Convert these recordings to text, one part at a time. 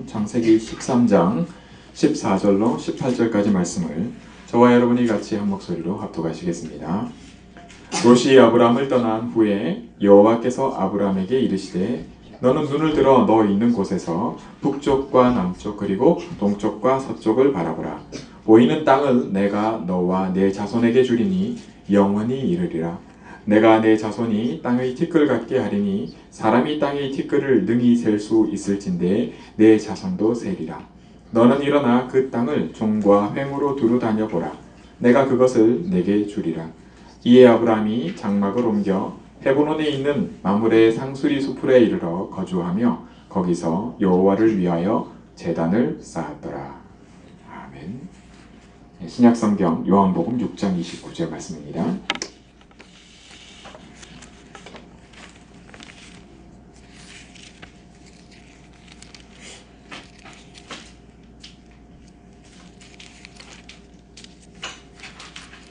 창세기 13장 14절로 18절까지 말씀을 저와 여러분이 같이 한 목소리로 합독하시겠습니다. 롯이 아브람을 떠난 후에 여호와께서 아브람에게 이르시되 너는 눈을 들어 너 있는 곳에서 북쪽과 남쪽 그리고 동쪽과 서쪽을 바라보라. 보이는 땅을 내가 너와 내 자손에게 주리니 영원히 이르리라. 내가 내 자손이 땅의 티끌 같게 하리니 사람이 땅의 티끌을 능히 셀 수 있을진데 내 자손도 세리라. 너는 일어나 그 땅을 종과 횡으로 두루 다녀보라. 내가 그것을 내게 주리라. 이에 아브람이 장막을 옮겨 헤브론에 있는 마므레 상수리 수풀에 이르러 거주하며 거기서 여호와를 위하여 제단을 쌓았더라. 아멘. 신약성경 요한복음 6장 29절 말씀입니다.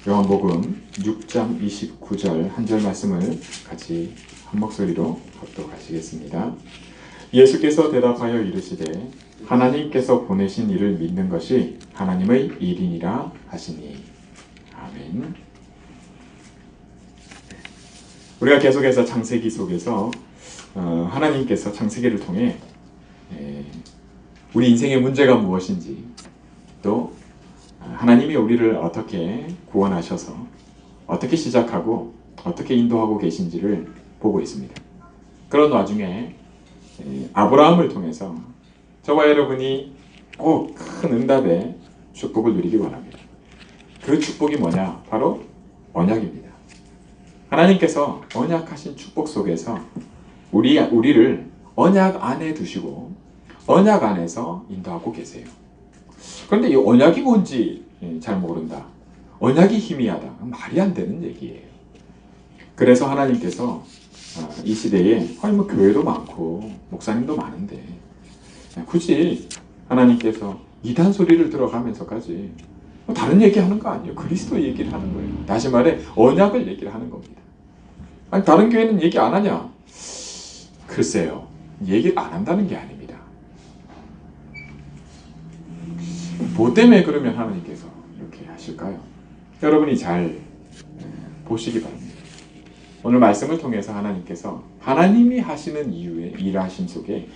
요한복음 6장 29절 한 절 말씀을 같이 한 목소리로 합독하시겠습니다. 예수께서 대답하여 이르시되 하나님께서 보내신 이를 믿는 것이 하나님의 일이니라 하시니. 아멘. 우리가 계속해서 창세기 속에서 하나님께서 창세기를 통해 우리 인생의 문제가 무엇인지, 또 하나님이 우리를 어떻게 구원하셔서 어떻게 시작하고 어떻게 인도하고 계신지를 보고 있습니다. 그런 와중에 아브라함을 통해서 저와 여러분이 꼭 큰 응답의 축복을 누리기 원합니다. 그 축복이 뭐냐? 바로 언약입니다. 하나님께서 언약하신 축복 속에서 우리를 언약 안에 두시고 언약 안에서 인도하고 계세요. 그런데 이 언약이 뭔지 잘 모른다. 언약이 희미하다. 말이 안 되는 얘기예요. 그래서 하나님께서 이 시대에 교회도 많고 목사님도 많은데 굳이 하나님께서 이단 소리를 들어가면서까지 다른 얘기하는 거 아니에요. 그리스도 얘기를 하는 거예요. 다시 말해 언약을 얘기를 하는 겁니다. 아니, 다른 교회는 얘기 안 하냐? 글쎄요. 얘기를 안 한다는 게 아닙니다. 뭐 때문에 그러면 하나님께서 이렇게 하실까요? 여러분이 잘 보시기 바랍니다. 오늘 말씀을 통해서 하나님께서 하나님이 하시는 이유의 일하심 속에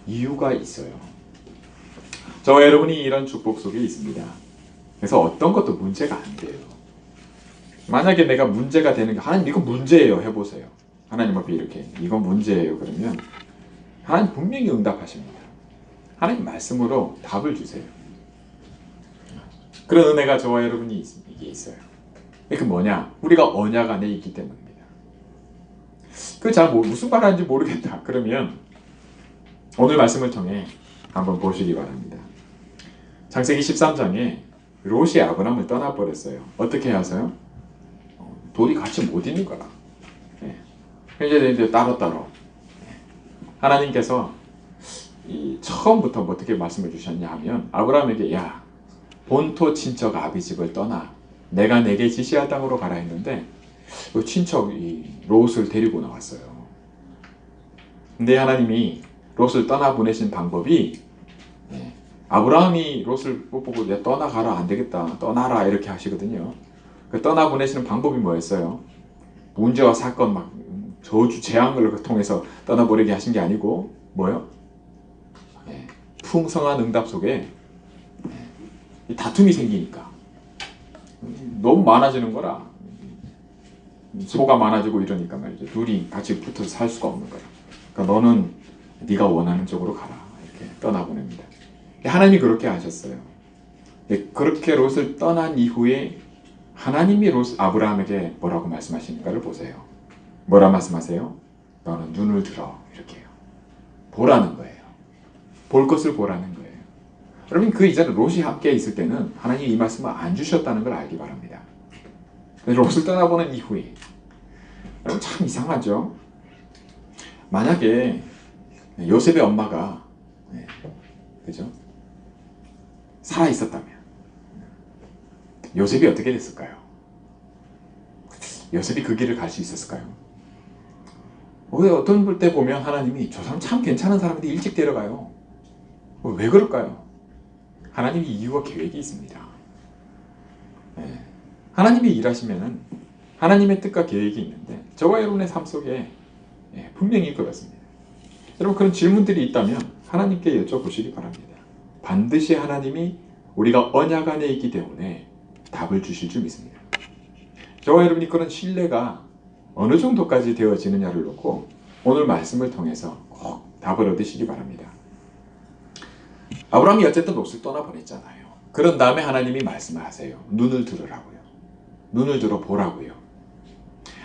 이유가 있어요. 저와 여러분이 이런 축복 속에 있습니다. 그래서 어떤 것도 문제가 안 돼요. 만약에 내가 문제가 되는 게 하나님 이거 문제예요 해보세요. 하나님 앞에 이렇게 이건 문제예요 그러면 하나님 분명히 응답하십니다. 하나님 말씀으로 답을 주세요. 그런 은혜가 저와 여러분이 이게 있어요. 그 뭐냐? 우리가 언약 안에 있기 때문입니다. 그 잘 무슨 말 하는지 모르겠다. 그러면 오늘 말씀을 통해 한번 보시기 바랍니다. 창세기 13장에 롯이 아브람을 떠나버렸어요. 어떻게 해서요? 둘이 같이 못 있는 거라. 이제 따로따로. 하나님께서 처음부터 어떻게 말씀을 주셨냐 하면 아브람에게 야 본토 친척 아비 집을 떠나 내가 내게 지시할 땅으로 가라 했는데 그 친척 롯을 데리고 나왔어요. 근데 하나님이 롯을 떠나보내신 방법이 아브라함이 롯을 보고 내가 떠나가라 안 되겠다 떠나라 이렇게 하시거든요. 그 떠나보내시는 방법이 뭐였어요? 문제와 사건 막 저주 재앙을 통해서 떠나보내게 하신 게 아니고 뭐요? 풍성한 응답 속에 다툼이 생기니까 너무 많아지는 거라 소가 많아지고 이러니까 말이죠. 둘이 같이 붙어서 살 수가 없는 거야. 그러니까 너는 네가 원하는 쪽으로 가라 이렇게 떠나보냅니다. 하나님이 그렇게 하셨어요. 그렇게 롯을 떠난 이후에 하나님이 아브라함에게 뭐라고 말씀하시는가를 보세요. 뭐라 말씀하세요? 너는 눈을 들어 이렇게 해요. 보라는 거예요. 볼 것을 보라는 거예요. 여러분 그 이전에 롯이 함께 있을 때는 하나님이 이 말씀을 안 주셨다는 걸 알기 바랍니다. 롯을 떠나보는 이후에 여러분 참 이상하죠? 만약에 요셉의 엄마가 그죠? 살아 있었다면 요셉이 어떻게 됐을까요? 요셉이 그 길을 갈 수 있었을까요? 어떤 때 보면 하나님이 저 사람 참 괜찮은 사람인데 일찍 데려가요. 왜 그럴까요? 하나님이 이유와 계획이 있습니다. 하나님이 일하시면은 하나님의 뜻과 계획이 있는데 저와 여러분의 삶 속에 분명히 그렇습니다. 여러분 그런 질문들이 있다면 하나님께 여쭤보시기 바랍니다. 반드시 하나님이 우리가 언약 안에 있기 때문에 답을 주실 줄 믿습니다. 저와 여러분이 그런 신뢰가 어느 정도까지 되어지느냐를 놓고 오늘 말씀을 통해서 꼭 답을 얻으시기 바랍니다. 아브라함이 어쨌든 롯을 떠나보냈잖아요. 그런 다음에 하나님이 말씀을 하세요. 눈을 들으라고요. 눈을 들어 보라고요.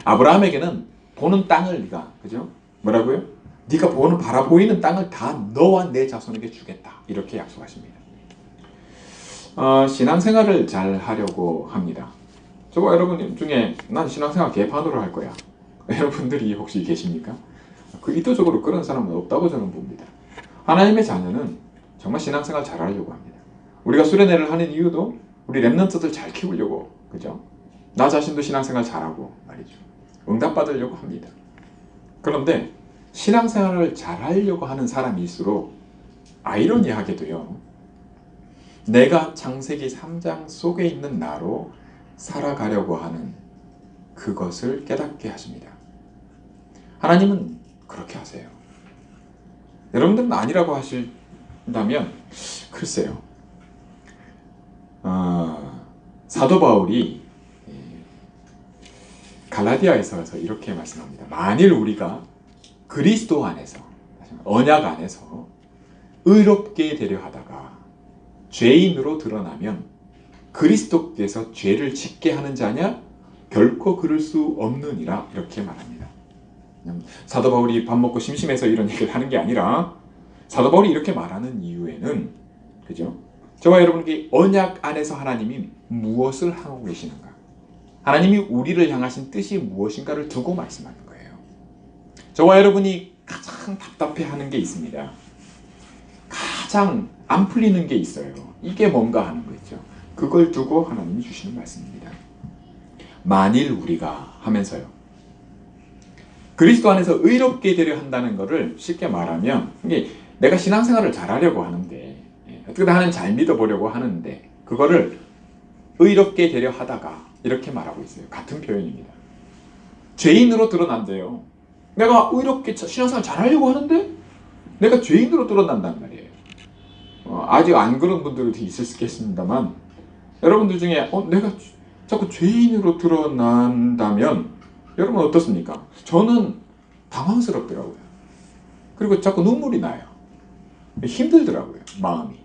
아브라함에게는 보는 땅을 네가 그죠? 뭐라고요? 네가 바라보이는 땅을 다 너와 내 자손에게 주겠다. 이렇게 약속하십니다. 신앙생활을 잘 하려고 합니다. 저와 여러분 중에 난 신앙생활 개판으로 할 거야. 여러분들이 혹시 계십니까? 그 의도적으로 그런 사람은 없다고 저는 봅니다. 하나님의 자녀는 정말 신앙생활 잘 하려고 합니다. 우리가 수련회를 하는 이유도 우리 랩런트들 잘 키우려고, 그죠? 나 자신도 신앙생활 잘하고 말이죠. 응답받으려고 합니다. 그런데 신앙생활을 잘하려고 하는 사람일수록 아이러니하게도요. 내가 창세기 3장 속에 있는 나로 살아가려고 하는 그것을 깨닫게 하십니다. 하나님은 그렇게 하세요. 여러분들은 아니라고 하신다면 글쎄요. 사도 바울이 갈라디아에서 이렇게 말씀합니다. 만일 우리가 그리스도 안에서 언약 안에서 의롭게 되려 하다가 죄인으로 드러나면 그리스도께서 죄를 짓게 하는 자냐? 결코 그럴 수 없느니라 이렇게 말합니다. 사도 바울이 밥 먹고 심심해서 이런 얘기를 하는 게 아니라 사도 바울이 이렇게 말하는 이유에는 그죠? 저와 여러분께 언약 안에서 하나님이 무엇을 하고 계시는가? 하나님이 우리를 향하신 뜻이 무엇인가를 두고 말씀하는 거예요. 저와 여러분이 가장 답답해하는 게 있습니다. 가장 안 풀리는 게 있어요. 이게 뭔가 하는 거 있죠. 그걸 두고 하나님이 주시는 말씀입니다. 만일 우리가 하면서요. 그리스도 안에서 의롭게 되려 한다는 것을 쉽게 말하면 이게 내가 신앙생활을 잘하려고 하는데 어떻게든 하나님 잘 믿어보려고 하는데 그거를 의롭게 되려 하다가 이렇게 말하고 있어요. 같은 표현입니다. 죄인으로 드러난대요. 내가 의롭게 신앙생활 잘하려고 하는데 내가 죄인으로 드러난단 말이에요. 아직 안 그런 분들도 있을 수 있겠습니다만 여러분들 중에 내가 자꾸 죄인으로 드러난다면 여러분 어떻습니까? 저는 당황스럽더라고요. 그리고 자꾸 눈물이 나요. 힘들더라고요. 마음이.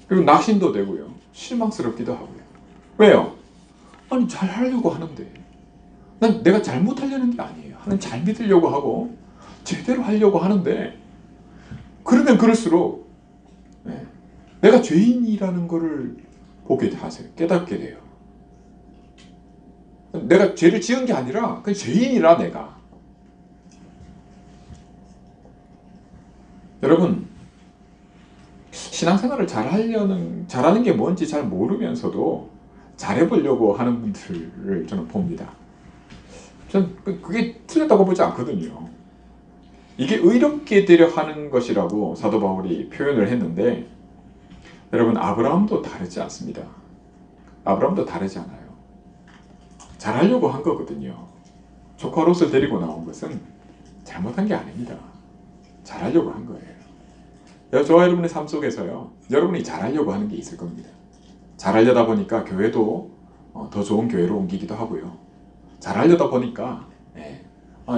그리고 낙심도 되고요. 실망스럽기도 하고요. 왜요? 아니 잘 하려고 하는데 난 내가 잘못하려는 게 아니에요. 하나님 잘 믿으려고 하고 제대로 하려고 하는데 그러면 그럴수록 내가 죄인이라는 거를 보게 하세요. 깨닫게 돼요. 내가 죄를 지은 게 아니라 그냥 죄인이라 내가. 여러분 신앙생활을 잘하는 게 뭔지 잘 모르면서도 잘해보려고 하는 분들을 저는 봅니다. 전 그게 틀렸다고 보지 않거든요. 이게 의롭게 되려 하는 것이라고 사도 바울이 표현을 했는데 여러분 아브라함도 다르지 않습니다. 아브라함도 다르지 않아요. 잘하려고 한 거거든요. 조카 롯을 데리고 나온 것은 잘못한 게 아닙니다. 잘하려고 한 거예요. 저와 여러분의 삶 속에서요. 여러분이 잘하려고 하는 게 있을 겁니다. 잘하려다 보니까 교회도 더 좋은 교회로 옮기기도 하고요. 잘하려다 보니까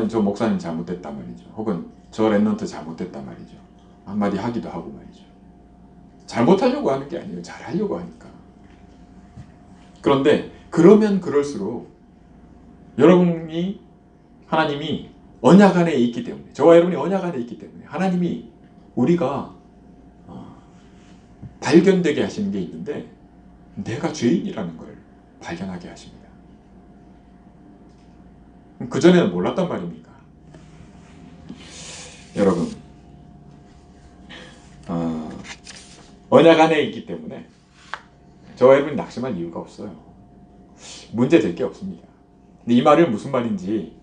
저 목사님 잘못됐단 말이죠. 혹은 저 랩런트 잘못됐단 말이죠. 한마디 하기도 하고 말이죠. 잘못하려고 하는 게 아니에요. 잘하려고 하니까. 그런데 그러면 그럴수록 여러분이 하나님이 언약 안에 있기 때문에 저와 여러분이 언약 안에 있기 때문에 하나님이 우리가 발견되게 하시는 게 있는데 내가 죄인이라는 걸 발견하게 하십니다. 그전에는 몰랐단 말입니까? 여러분 언약 안에 있기 때문에 저와 여러분이 낙심할 이유가 없어요. 문제될 게 없습니다. 근데 이 말은 무슨 말인지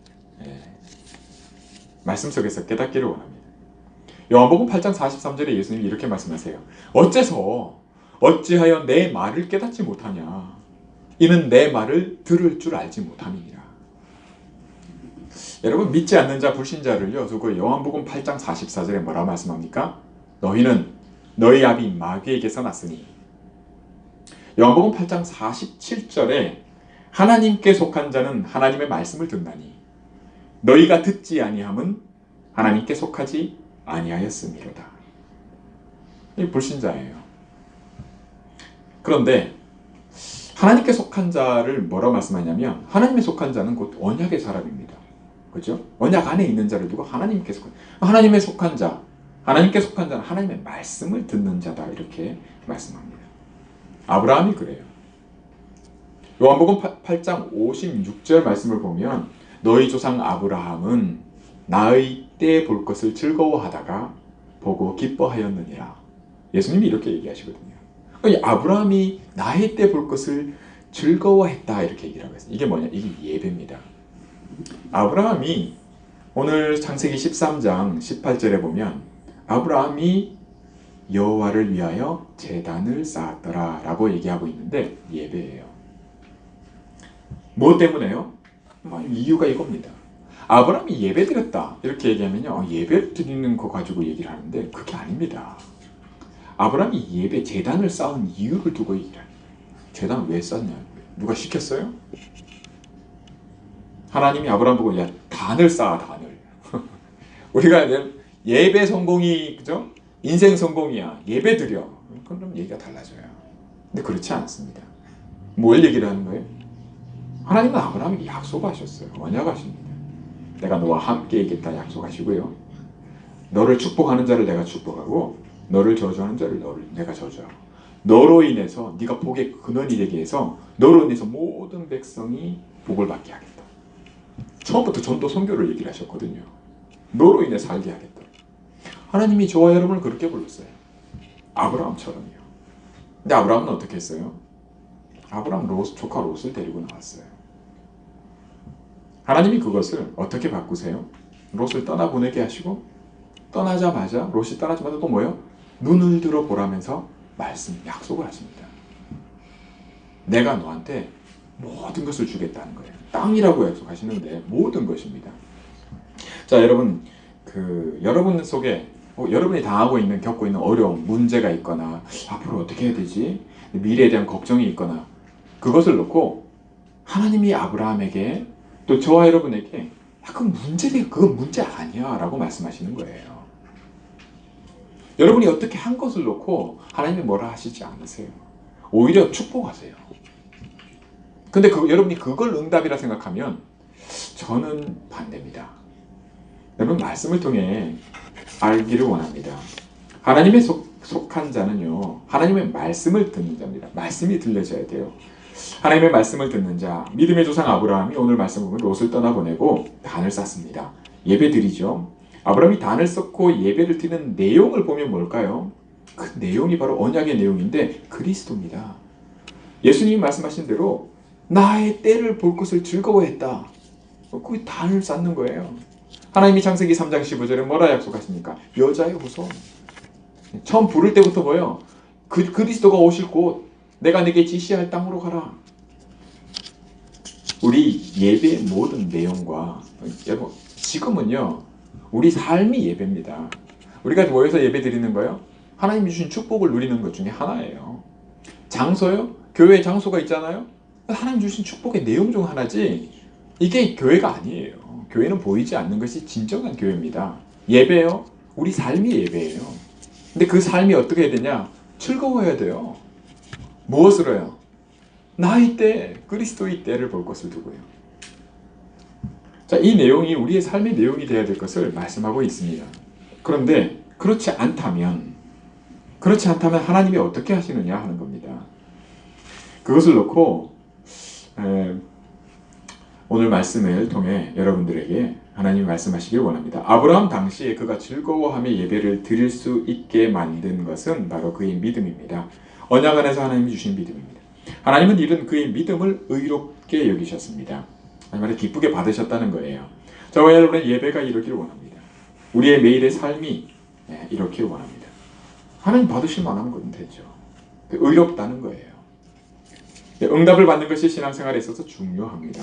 말씀 속에서 깨닫기를 원합니다. 요한복음 8장 43절에 예수님이 이렇게 말씀하세요. 어찌하여 내 말을 깨닫지 못하냐. 이는 내 말을 들을 줄 알지 못함이니라. 여러분, 믿지 않는 자 불신자를요, 그 요한복음 8장 44절에 뭐라 말씀합니까? 너희는 너희 아비 마귀에게서 났으니. 요한복음 8장 47절에 하나님께 속한 자는 하나님의 말씀을 듣나니 너희가 듣지 아니함은 하나님께 속하지 아니하였음이로다. 이 불신자예요. 그런데 하나님께 속한 자를 뭐라고 말씀하냐면 하나님에 속한 자는 곧 언약의 사람입니다. 그렇죠? 언약 안에 있는 자를 두고 하나님께 속한, 하나님에 속한 자, 하나님께 속한 자는 하나님의 말씀을 듣는 자다, 이렇게 말씀합니다. 아브라함이 그래요. 요한복음 8장 56절 말씀을 보면 너희 조상 아브라함은 나의 때 볼 것을 즐거워하다가 보고 기뻐하였느니라. 예수님이 이렇게 얘기하시거든요. 아브라함이 나의 때 볼 것을 즐거워했다, 이렇게 얘기를 하고 있어요. 이게 뭐냐? 이게 예배입니다. 아브라함이 오늘 창세기 13장 18절에 보면 아브라함이 여호와를 위하여 제단을 쌓았더라 라고 얘기하고 있는데 예배예요. 뭐 때문에요? 이유가 이겁니다. 아브라함이 예배 드렸다 이렇게 얘기하면요, 예배 드리는 거 가지고 얘기를 하는데 그게 아닙니다. 아브라함이 예배 제단을 쌓은 이유를 두고 얘기를 해요. 제단을 왜 쌓냐? 누가 시켰어요? 하나님이 아브라함 보고 야, 단을 쌓아, 단을. 우리가 예배 성공이, 그죠? 인생 성공이야, 예배 드려, 그럼 얘기가 달라져요. 근데 그렇지 않습니다. 뭘 얘기를 하는 거예요? 하나님은 아브라함에게 약속하셨어요. 언약하십니다. 내가 너와 함께 있겠다 약속하시고요, 너를 축복하는 자를 내가 축복하고 너를 저주하는 자를 내가 저주하고 너로 인해서 네가 복의 근원이 되게 해서 너로 인해서 모든 백성이 복을 받게 하겠다. 처음부터 전도 선교를 얘기를 하셨거든요. 너로 인해 살게 하겠다. 하나님이 저와 여러분을 그렇게 불렀어요. 아브라함처럼요. 근데 아브라함은 어떻게 했어요? 아브라함 조카 롯을 데리고 나왔어요. 하나님이 그것을 어떻게 바꾸세요? 롯을 떠나보내게 하시고 떠나자마자 롯이 떠나자마자 또 뭐예요? 눈을 들어 보라면서 약속을 하십니다. 내가 너한테 모든 것을 주겠다는 거예요. 땅이라고 약속하시는데 모든 것입니다. 자, 여러분, 여러분 속에 여러분이 겪고 있는 어려움, 문제가 있거나 앞으로 어떻게 해야 되지? 미래에 대한 걱정이 있거나 그것을 놓고 하나님이 아브라함에게 또 저와 여러분에게 그건 문제 아니야 라고 말씀하시는 거예요. 여러분이 어떻게 한 것을 놓고 하나님이 뭐라 하시지 않으세요. 오히려 축복하세요. 근데 여러분이 그걸 응답이라 생각하면 저는 반대입니다. 여러분, 말씀을 통해 알기를 원합니다. 하나님에 속한 자는요, 하나님의 말씀을 듣는 자입니다. 말씀이 들려져야 돼요. 하나님의 말씀을 듣는 자, 믿음의 조상 아브라함이 오늘 말씀 보면 롯을 떠나보내고 단을 쌓습니다. 예배 드리죠. 아브라함이 단을 쌓고 예배를 드리는 내용을 보면 뭘까요? 그 내용이 바로 언약의 내용인데 그리스도입니다. 예수님이 말씀하신 대로 나의 때를 볼 것을 즐거워했다. 그 단을 쌓는 거예요. 하나님이 창세기 3장 15절에 뭐라 약속하십니까? 여자의 후손. 처음 부를 때부터 뭐예요? 그리스도가 오실 곳, 내가 내게 지시할 땅으로 가라. 우리 예배의 모든 내용과 여러분, 지금은요, 우리 삶이 예배입니다. 우리가 모여서 예배 드리는 거요, 하나님이 주신 축복을 누리는 것 중에 하나예요. 장소요? 교회 장소가 있잖아요. 하나님 주신 축복의 내용 중 하나지 이게 교회가 아니에요. 교회는 보이지 않는 것이 진정한 교회입니다. 예배요? 우리 삶이 예배예요. 근데 그 삶이 어떻게 해야 되냐? 즐거워야 돼요. 무엇으로요? 나의 때, 그리스도의 때를 볼 것을 두고요. 자, 이 내용이 우리의 삶의 내용이 되어야 될 것을 말씀하고 있습니다. 그런데 그렇지 않다면 하나님이 어떻게 하시느냐 하는 겁니다. 그것을 놓고 오늘 말씀을 통해 여러분들에게 하나님이 말씀하시길 원합니다. 아브라함 당시에 그가 즐거워하며 예배를 드릴 수 있게 만든 것은 바로 그의 믿음입니다. 언약 안에서 하나님이 주신 믿음입니다. 하나님은 이런 그의 믿음을 의롭게 여기셨습니다. 하나님을 기쁘게 받으셨다는 거예요. 저와 여러분의 예배가 이루기를 원합니다. 우리의 매일의 삶이 네, 이렇게 원합니다. 하나님 받으실 만한 건 되죠. 의롭다는 거예요. 네, 응답을 받는 것이 신앙생활에 있어서 중요합니다.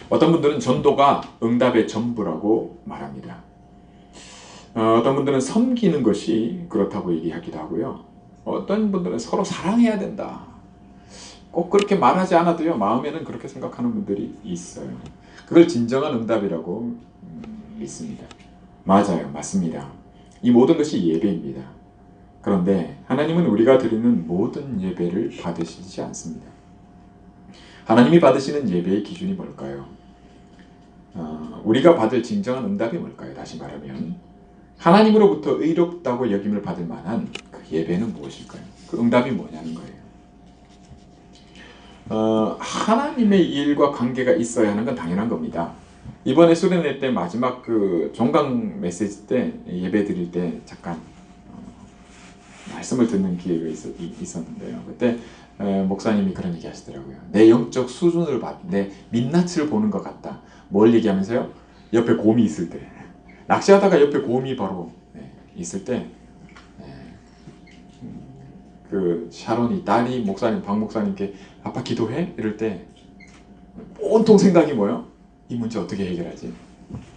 어떤 분들은 전도가 응답의 전부라고 말합니다. 어떤 분들은 섬기는 것이 그렇다고 얘기하기도 하고요. 어떤 분들은 서로 사랑해야 된다. 꼭 그렇게 말하지 않아도요, 마음에는 그렇게 생각하는 분들이 있어요. 그걸 진정한 응답이라고 믿습니다. 맞아요. 맞습니다. 이 모든 것이 예배입니다. 그런데 하나님은 우리가 드리는 모든 예배를 받으시지 않습니다. 하나님이 받으시는 예배의 기준이 뭘까요? 우리가 받을 진정한 응답이 뭘까요? 다시 말하면 하나님으로부터 의롭다고 여김을 받을 만한 그 예배는 무엇일까요? 그 응답이 뭐냐는 거예요. 하나님의 일과 관계가 있어야 하는 건 당연한 겁니다. 이번에 수련회 때 마지막 그 종강 메시지 때 예배 드릴 때 잠깐 말씀을 듣는 기회가 있었는데요. 그때 목사님이 그런 얘기 하시더라고요. 내 영적 수준을 내 민낯을 보는 것 같다. 뭘 얘기하면서요? 옆에 곰이 있을 때, 낚시하다가 옆에 곰이 바로 있을 때, 그 샤론이 딸이 목사님 박 목사님께 아빠 기도해? 이럴 때 온통 생각이 뭐요? 이 문제 어떻게 해결하지?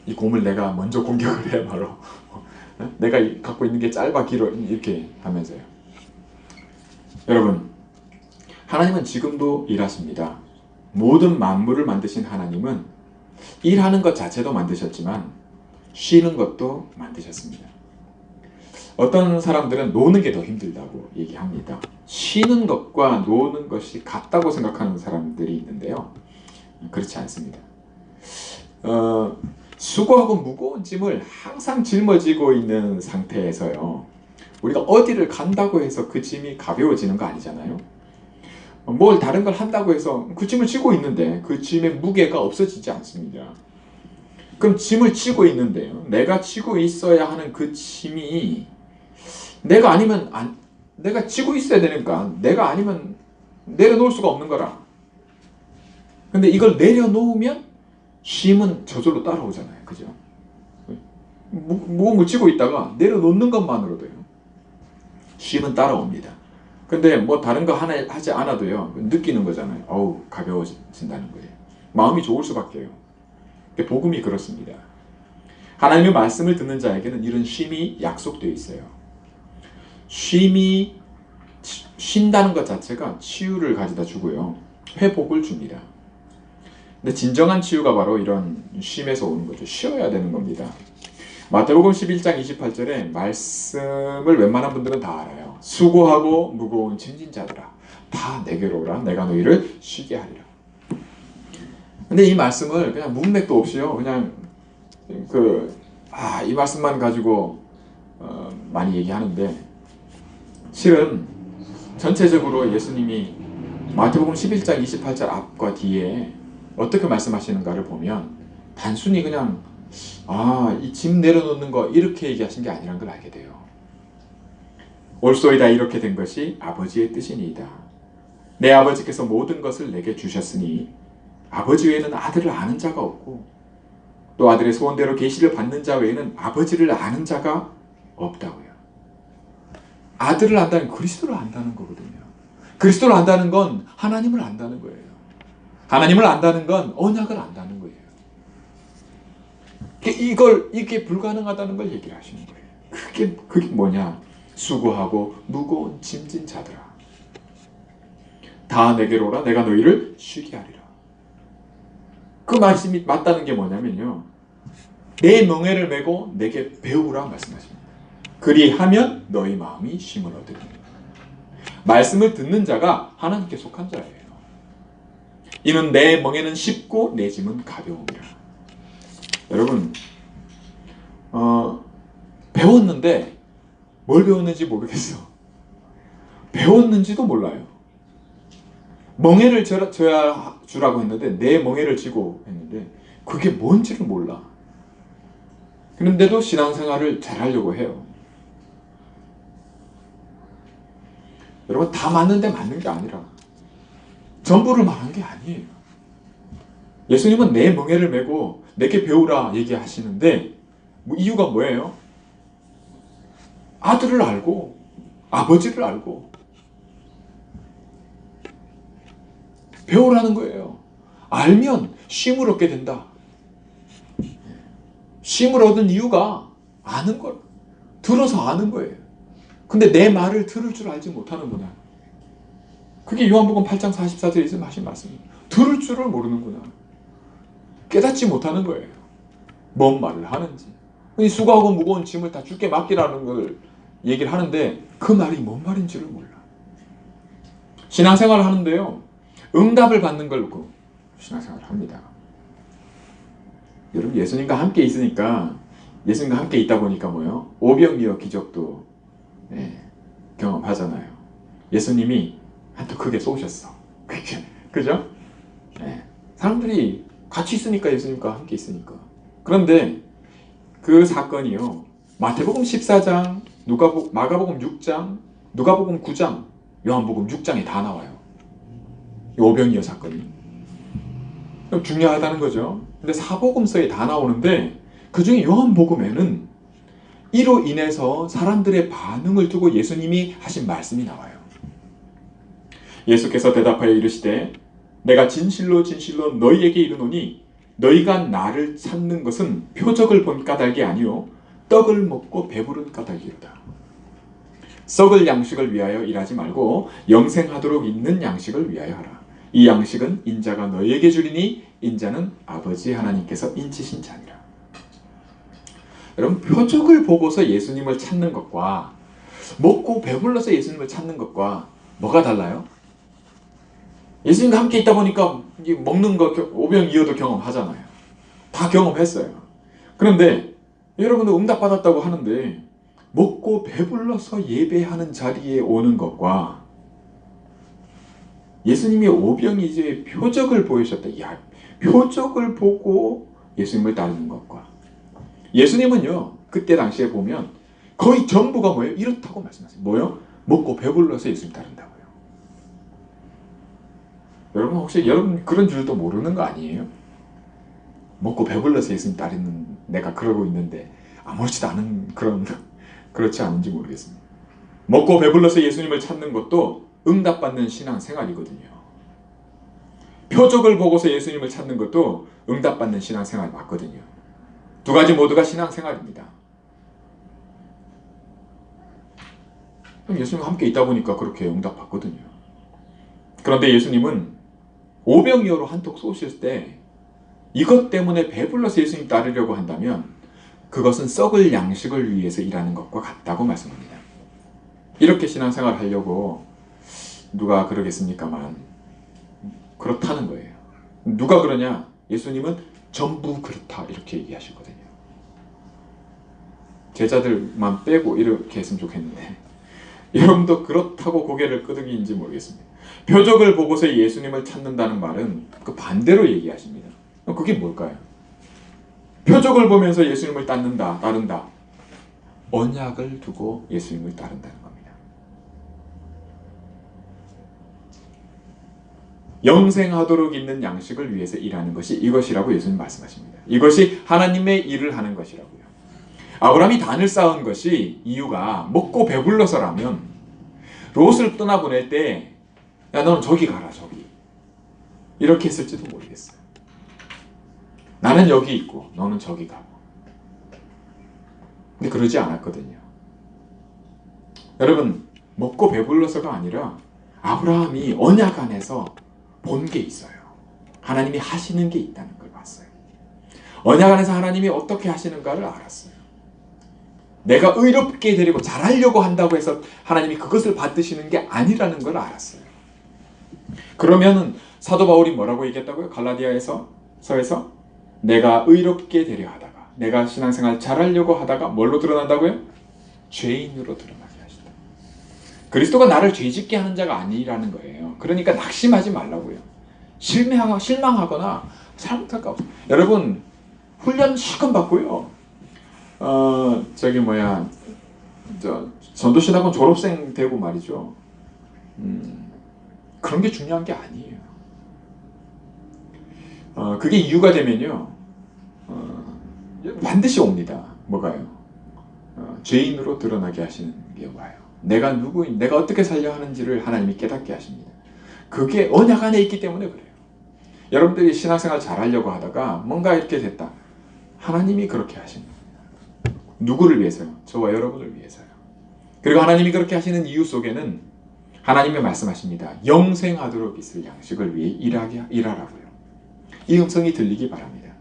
이 곰을 내가 먼저 공격을 해 바로 내가 갖고 있는 게 짧아 길어 이렇게 하면서요. 여러분, 하나님은 지금도 일하십니다. 모든 만물을 만드신 하나님은 일하는 것 자체도 만드셨지만 쉬는 것도 만드셨습니다. 어떤 사람들은 노는 게 더 힘들다고 얘기합니다. 쉬는 것과 노는 것이 같다고 생각하는 사람들이 있는데요. 그렇지 않습니다. 수고하고 무거운 짐을 항상 짊어지고 있는 상태에서요, 우리가 어디를 간다고 해서 그 짐이 가벼워지는 거 아니잖아요. 뭘 다른 걸 한다고 해서 그 짐을 지고 있는데 그 짐의 무게가 없어지지 않습니다. 그럼 짐을 지고 있는데요, 내가 지고 있어야 하는 그 짐이 내가 아니면 내가 지고 있어야 되니까 내가 아니면 내려놓을 수가 없는 거라. 근데 이걸 내려놓으면 쉼은 저절로 따라오잖아요. 그죠? 무거운 걸 지고 있다가 내려놓는 것만으로도요, 쉼은 따라옵니다. 근데 뭐 다른 거 하나 하지 않아도요, 느끼는 거잖아요. 어우, 가벼워진다는 거예요. 마음이 좋을 수밖에요. 복음이 그렇습니다. 하나님의 말씀을 듣는 자에게는 이런 쉼이 약속되어 있어요. 쉰다는 것 자체가 치유를 가져다 주고요, 회복을 줍니다. 근데 진정한 치유가 바로 이런 쉼에서 오는 거죠. 쉬어야 되는 겁니다. 마태복음 11장 28절에 말씀을 웬만한 분들은 다 알아요. 수고하고 무거운 짐진 자들아, 다 내게로 오라. 내가 너희를 쉬게 하리라. 근데 이 말씀을 그냥 문맥도 없이요, 그냥 이 말씀만 가지고 많이 얘기하는데, 실은 전체적으로 예수님이 마태복음 11장 28절 앞과 뒤에 어떻게 말씀하시는가를 보면 단순히 그냥 이 짐 내려놓는 거 이렇게 얘기하신 게 아니란 걸 알게 돼요. 옳소이다, 이렇게 된 것이 아버지의 뜻이니이다. 내 아버지께서 모든 것을 내게 주셨으니 아버지 외에는 아들을 아는 자가 없고 또 아들의 소원대로 계시를 받는 자 외에는 아버지를 아는 자가 없다고요. 아들을 안다는 그리스도를 안다는 거거든요. 그리스도를 안다는 건 하나님을 안다는 거예요. 하나님을 안다는 건 언약을 안다는 거예요. 이게 불가능하다는 걸 얘기를 하시는 거예요. 그게 뭐냐? 수고하고 무거운 짐진 자들아, 다 내게로 오라. 내가 너희를 쉬게 하리라. 그 말씀이 맞다는 게 뭐냐면요, 내 멍에를 메고 내게 배우라 말씀하십니다. 그리하면 너희 마음이 쉼을 얻으리라. 말씀을 듣는 자가 하나님께 속한 자예요. 이는 내 멍에는 쉽고 내 짐은 가벼움이라. 여러분, 배웠는데 뭘 배웠는지 모르겠어. 배웠는지도 몰라요. 멍에를 주라고 했는데 내 멍에를 지고 했는데 그게 뭔지를 몰라. 그런데도 신앙생활을 잘하려고 해요. 여러분, 다 맞는데 맞는 게 아니라 전부를 말한 게 아니에요. 예수님은 내 멍에를 메고 내게 배우라 얘기하시는데 이유가 뭐예요? 아들을 알고 아버지를 알고 배우라는 거예요. 알면 쉼을 얻게 된다. 쉼을 얻은 이유가 아는 걸 들어서 아는 거예요. 근데 내 말을 들을 줄 알지 못하는구나. 그게 요한복음 8장 44절에서 하신 말씀입니다. 들을 줄을 모르는구나. 깨닫지 못하는 거예요. 뭔 말을 하는지. 수고하고 무거운 짐을 다 주께 맡기라는 걸 얘기를 하는데 그 말이 뭔 말인지를 몰라. 신앙생활을 하는데요. 응답을 받는 걸 놓고 신앙생활을 합니다. 여러분 예수님과 함께 있으니까 예수님과 함께 있다 보니까 뭐요? 오병이어 기적도 경험하잖아요. 예수님이 한턱 크게 쏘셨어. 그죠? 사람들이 같이 있으니까 예수님과 함께 있으니까. 그런데 그 사건이요. 마태복음 14장, 마가복음 6장, 누가복음 9장, 요한복음 6장에 다 나와요. 오병이어 사건이. 중요하다는 거죠. 근데 사복음서에 다 나오는데 그 중에 요한복음에는 이로 인해서 사람들의 반응을 두고 예수님이 하신 말씀이 나와요. 예수께서 대답하여 이르시되 내가 진실로 진실로 너희에게 이르노니 너희가 나를 찾는 것은 표적을 본 까닭이 아니요 떡을 먹고 배부른 까닭이로다. 썩을 양식을 위하여 일하지 말고 영생하도록 있는 양식을 위하여 하라. 이 양식은 인자가 너희에게 주리니 인자는 아버지 하나님께서 인치신 자니라. 여러분 표적을 보고서 예수님을 찾는 것과 먹고 배불러서 예수님을 찾는 것과 뭐가 달라요? 예수님과 함께 있다 보니까 먹는 거 오병이어도 경험하잖아요. 다 경험했어요. 그런데 여러분도 응답받았다고 하는데 먹고 배불러서 예배하는 자리에 오는 것과 예수님이 오병이어의 표적을 보이셨다. 야, 표적을 보고 예수님을 따르는 것과 예수님은요 그때 당시에 보면 거의 전부가 뭐예요? 이렇다고 말씀하세요. 뭐요? 먹고 배불러서 예수님 따른다고요. 여러분 혹시 여러분 그런 줄도 모르는 거 아니에요? 먹고 배불러서 예수님 따르는 내가 그러고 있는데 아무렇지도 않은 그렇지 않은지 모르겠습니다. 먹고 배불러서 예수님을 찾는 것도 응답받는 신앙생활이거든요. 표적을 보고서 예수님을 찾는 것도 응답받는 신앙생활 맞거든요. 두 가지 모두가 신앙생활입니다. 예수님과 함께 있다 보니까 그렇게 응답받거든요. 그런데 예수님은 오병이어로 한턱 쏘실 때 이것 때문에 배불러서 예수님 따르려고 한다면 그것은 썩을 양식을 위해서 일하는 것과 같다고 말씀합니다. 이렇게 신앙생활을 하려고 누가 그러겠습니까만 그렇다는 거예요. 누가 그러냐? 예수님은 전부 그렇다 이렇게 얘기하시거든요. 제자들만 빼고 이렇게 했으면 좋겠는데 여러분도 그렇다고 고개를 끄덕이는지 모르겠습니다. 표적을 보고서 예수님을 찾는다는 말은 그 반대로 얘기하십니다. 그게 뭘까요? 표적을 보면서 예수님을 따른다. 언약을 두고 예수님을 따른다는 겁니다. 영생하도록 있는 양식을 위해서 일하는 것이 이것이라고 예수님 말씀하십니다. 이것이 하나님의 일을 하는 것이라고요. 아브라함이 단을 쌓은 것이 이유가 먹고 배불러서라면 롯을 떠나보낼 때 야 너는 저기 가라 저기 이렇게 했을지도 모르겠어요. 나는 여기 있고 너는 저기 가고. 근데 그러지 않았거든요. 여러분 먹고 배불러서가 아니라 아브라함이 언약 안에서 본 게 있어요. 하나님이 하시는 게 있다는 걸 봤어요. 언약 안에서 하나님이 어떻게 하시는가를 알았어요. 내가 의롭게 되려고 잘하려고 한다고 해서 하나님이 그것을 받으시는 게 아니라는 걸 알았어요. 그러면은 사도 바울이 뭐라고 얘기했다고요? 갈라디아에서 서에서 내가 의롭게 되려 하다가 내가 신앙생활 잘하려고 하다가 뭘로 드러난다고요? 죄인으로 드러나게 하신다. 그리스도가 나를 죄짓게 하는 자가 아니라는 거예요. 그러니까 낙심하지 말라고요. 실망하거나 잘못할까 없어요. 여러분 훈련 실컷 받고요. 전도신학원 졸업생 되고 말이죠. 그런 게 중요한 게 아니에요. 그게 이유가 되면요. 반드시 옵니다. 뭐가요? 죄인으로 드러나게 하시는 게 와요. 내가 누구인, 내가 어떻게 살려 하는지를 하나님이 깨닫게 하십니다. 그게 언약 안에 있기 때문에 그래요. 여러분들이 신앙생활 잘하려고 하다가 뭔가 이렇게 됐다. 하나님이 그렇게 하십니다. 누구를 위해서요? 저와 여러분을 위해서요. 그리고 하나님이 그렇게 하시는 이유 속에는 하나님이 말씀하십니다. 영생하도록 있을 양식을 위해 일하라고요. 이 음성이 들리기 바랍니다.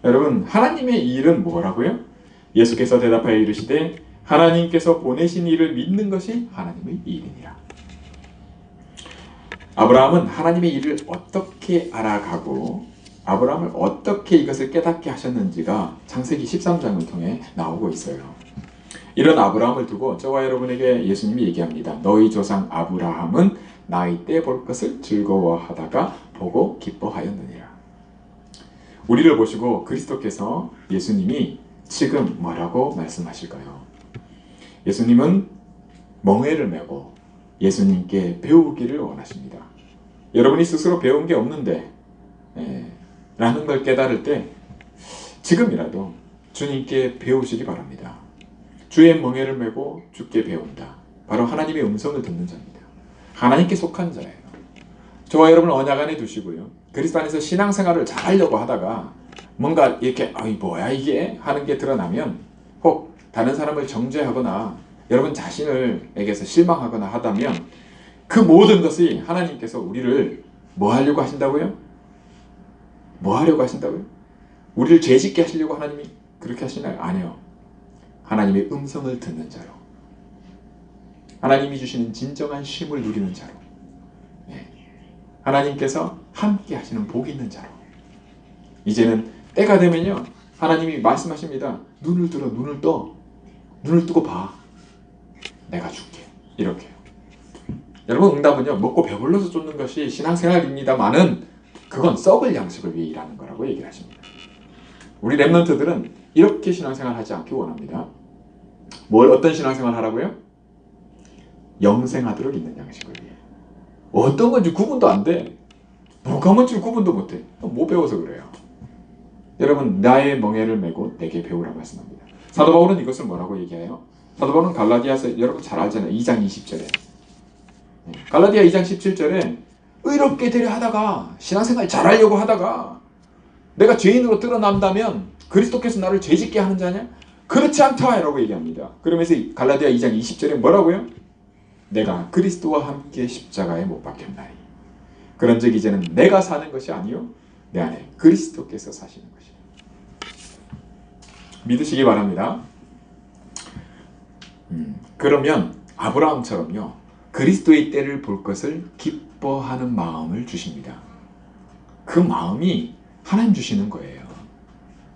여러분, 하나님의 일은 뭐라고요? 예수께서 대답하여 이르시되 하나님께서 보내신 이를 믿는 것이 하나님의 일이니라. 아브라함은 하나님의 일을 어떻게 알아가고 아브라함을 어떻게 이것을 깨닫게 하셨는지가 창세기 13장을 통해 나오고 있어요. 이런 아브라함을 두고 저와 여러분에게 예수님이 얘기합니다. 너희 조상 아브라함은 나이 때 볼 것을 즐거워하다가 보고 기뻐하였느니라. 우리를 보시고 그리스도께서 예수님이 지금 뭐라고 말씀하실까요? 예수님은 멍에를 메고 예수님께 배우기를 원하십니다. 여러분이 스스로 배운 게 없는데 라는 걸 깨달을 때 지금이라도 주님께 배우시기 바랍니다. 주의 멍에를 메고 주께 배운다. 바로 하나님의 음성을 듣는 자입니다. 하나님께 속한 자예요. 저와 여러분을 언약 안에 두시고요. 그리스도 안에서 신앙생활을 잘하려고 하다가 뭔가 이렇게 뭐야 이게 하는 게 드러나면 혹 다른 사람을 정죄하거나 여러분 자신에게서 실망하거나 하다면 그 모든 것이 하나님께서 우리를 뭐 하려고 하신다고요? 뭐 하려고 하신다고요? 우리를 죄짓게 하시려고 하나님이 그렇게 하시나요? 아니요. 하나님의 음성을 듣는 자로, 하나님이 주시는 진정한 쉼을 누리는 자로, 하나님께서 함께 하시는 복 있는 자로, 이제는 때가 되면요 하나님이 말씀하십니다. 눈을 들어, 눈을 떠, 눈을 뜨고 봐. 내가 줄게. 이렇게요. 여러분, 응답은요 먹고 배불러서 쫓는 것이 신앙생활입니다만은 그건 썩을 양식을 위해 일하는 거라고 얘기를 하십니다. 우리 랩런트들은 이렇게 신앙생활 하지 않기 원합니다. 어떤 신앙생활 하라고요? 영생하도록 있는 양식을 위해. 어떤 건지 구분도 안 돼. 뭐가 뭔지 구분도 못 해. 못 배워서 그래요. 여러분, 나의 멍에를 메고 내게 배우라 말씀합니다. 사도 바울은 이것을 뭐라고 얘기해요? 사도 바울은 갈라디아서 여러분 잘 알잖아요. 2장 20절에. 갈라디아 2장 17절에 의롭게 되려 하다가 신앙생활 잘하려고 하다가 내가 죄인으로 드러난다면 그리스도께서 나를 죄짓게 하는 자냐? 그렇지 않다 라고 얘기합니다. 그러면서 갈라디아 2장 20절에 뭐라고요? 내가 그리스도와 함께 십자가에 못 박혔나니 그런즉 이제는 내가 사는 것이 아니요 내 안에 그리스도께서 사시는 것이다. 믿으시기 바랍니다. 그러면 아브라함처럼요 그리스도의 때를 볼 것을 기뻐하는 마음을 주십니다. 그 마음이 하나님 주시는 거예요.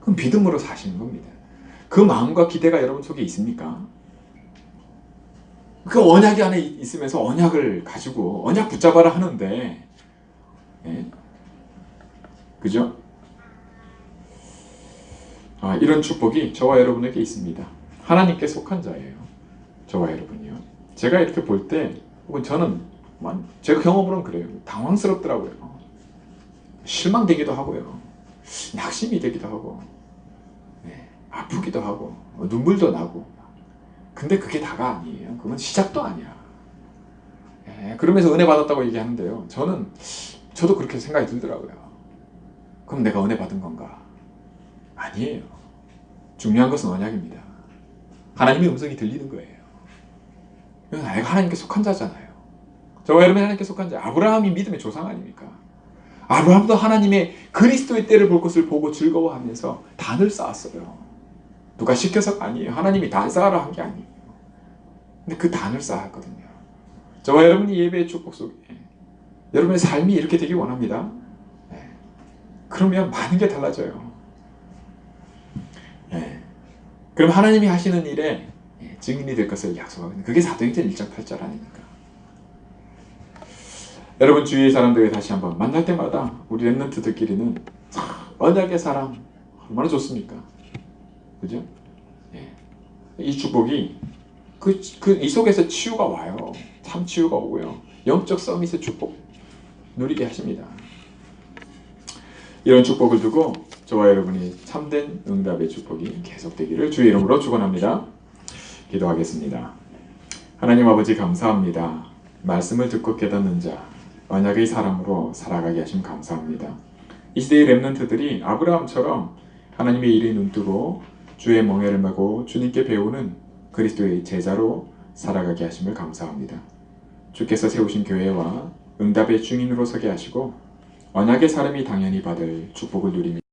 그럼 믿음으로 사시는 겁니다. 그 마음과 기대가 여러분 속에 있습니까? 그 언약이 안에 있으면서 언약을 가지고 언약 붙잡아라 하는데 그죠? 이런 축복이 저와 여러분에게 있습니다. 하나님께 속한 자예요. 저와 여러분이요. 제가 이렇게 볼 때 혹은 저는 제 경험으로는 그래요. 당황스럽더라고요. 실망되기도 하고요. 낙심이 되기도 하고 아프기도 하고 눈물도 나고 근데 그게 다가 아니에요. 그건 시작도 아니야. 그러면서 은혜 받았다고 얘기하는데요. 저도 그렇게 생각이 들더라고요. 그럼 내가 은혜 받은 건가? 아니에요. 중요한 것은 언약입니다. 하나님의 음성이 들리는 거예요. 내가 하나님께 속한 자잖아요. 저와 여러분이 하나님께 속한 자. 아브라함이 믿음의 조상 아닙니까? 아브라함도 하나님의 그리스도의 때를 볼 것을 보고 즐거워하면서 단을 쌓았어요. 누가 시켜서가 아니에요. 하나님이 단 쌓으라 한 게 아니에요. 근데 그 단을 쌓았거든요. 저와 여러분이 예배의 축복 속에 여러분의 삶이 이렇게 되길 원합니다. 그러면 많은 게 달라져요. 그럼 하나님이 하시는 일에 증인이 될 것을 약속하거든요. 그게 사도행전 1장 8절 아닙니까? 여러분 주위의 사람들에게 다시 한번 만날 때마다 우리 랩런트들끼리는 언약의 사랑 얼마나 좋습니까? 그죠? 이 축복이 이 속에서 치유가 와요. 참 치유가 오고요. 영적 서밋의 축복 누리게 하십니다. 이런 축복을 두고 저와 여러분이 참된 응답의 축복이 계속되기를 주의 이름으로 축원합니다. 기도하겠습니다. 하나님 아버지 감사합니다. 말씀을 듣고 깨닫는 자, 언약의 사람으로 살아가게 하심 감사합니다. 이 시대의 렘넌트들이 아브라함처럼 하나님의 일에 눈뜨고 주의 멍에를 메고 주님께 배우는 그리스도의 제자로 살아가게 하심을 감사합니다. 주께서 세우신 교회와 응답의 증인으로 서게 하시고 언약의 사람이 당연히 받을 축복을 누리며